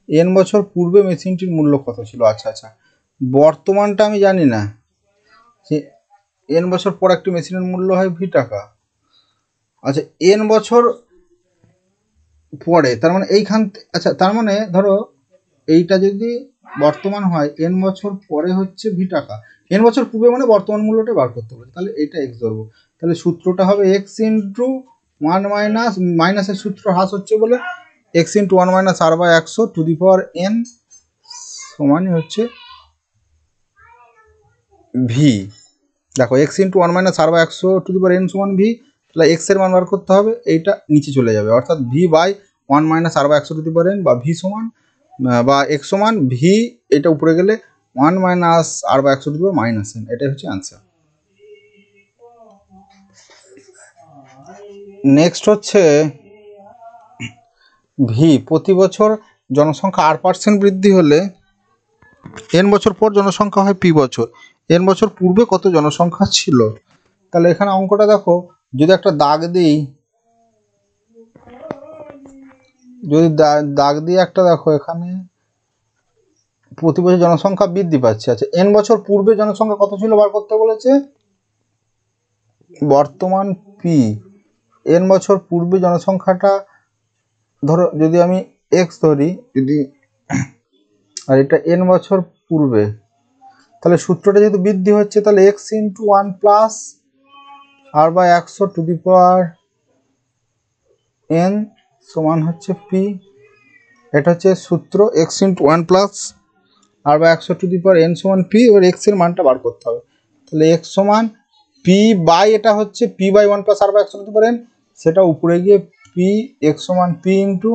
n বছর পূর্বে মেশিনটির মূল্য কত ছিল। আচ্ছা, বর্তমানটা আমি জানি না, যে n বছর পর একটি মেশিনের মূল্য হয় v টাকা। আচ্ছা, n বছর পরে, তার মানে এইখান, আচ্ছা তার মানে ধরো এইটা যদি বর্তমান হয়, n বছর পরে হচ্ছে v টাকা, n বছর পূর্বে মানে বর্তমান মূল্যটা বার করতে হবে, তাহলে এইটা x ধরবো, তাহলে সূত্রটা হবে x ইন্টু 1 মাইনাস, মাইনাসের সূত্র হ্রাস হচ্ছে বলে x into 1 minus r by 100 to the power n সমানই হচ্ছে v। দেখো x into 1 minus r by 100 to the power n সমান v, তাহলে x এর মান বার করতে হবে, এইটা নিচে চলে যাবে, অর্থাৎ v বাই 1 মাইনাস আর বা 100 টু দি পাওয়ার n, বা ভি সমান বা x সমান ভি, এটা উপরে গেলে 1 মাইনাস আর বা 100 to the power minus n, এটাই হচ্ছে অ্যান্সার। নেক্সট হচ্ছে ভি, প্রতি বছর জনসংখ্যা r% বৃদ্ধি হলে n বছর পর জনসংখ্যা হয় p বছর, n বছর পূর্বে কত জনসংখ্যা ছিল। তাহলে এখানে অঙ্কটা দেখো, যদি একটা দাগ দিই, যদি দাগ দিয়ে একটা দেখো, এখানে প্রতি বছর জনসংখ্যা বৃদ্ধি পাচ্ছে। আচ্ছা, n বছর পূর্বে জনসংখ্যা কত ছিল বার করতে বলেছে, বর্তমান p, n বছর পূর্বে জনসংখ্যাটা ধরো যদি আমি x ধরি, যদি আর এটা n বছর পূর্বে, তাহলে সূত্রটা যেহেতু বৃদ্ধি হচ্ছে, তাহলে x ইন্টু 1 প্লাস আর বা 100 টু দি পাওয়ার n সমান হচ্ছে p, এটা হচ্ছে সূত্র, x ইন্টু 1 প্লাস আর বা 100 টু দি পাওয়ার n সমান p। এবার x এর মানটা বার করতে হবে, তাহলে x সমান p বাই, এটা হচ্ছে p বাই 1 প্লাস আর বা 100 টু দি পাওয়ার n, সেটা উপরে গিয়ে p, x সমান p ইন্টু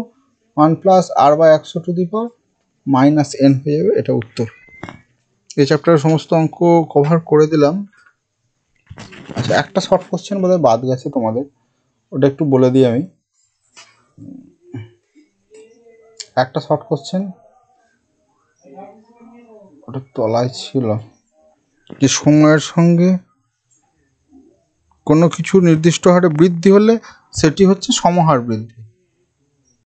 1 প্লাস আর বা 100 to the power minus n হয়ে যাবে, এটা উত্তর। এই চ্যাপ্টারের সমস্ত অঙ্ক কভার করে দিলাম। আচ্ছা, একটা শর্ট কোশ্চেন বোধহয় বাদ গেছে তোমাদের, ওটা একটু বলে দিই আমি। একটা শর্ট কোশ্চেন ওটা তলায় ছিল, যে সময়ের সঙ্গে কোনো কিছু নির্দিষ্ট হারে বৃদ্ধি হলে সেটি হচ্ছে সমহার বৃদ্ধি।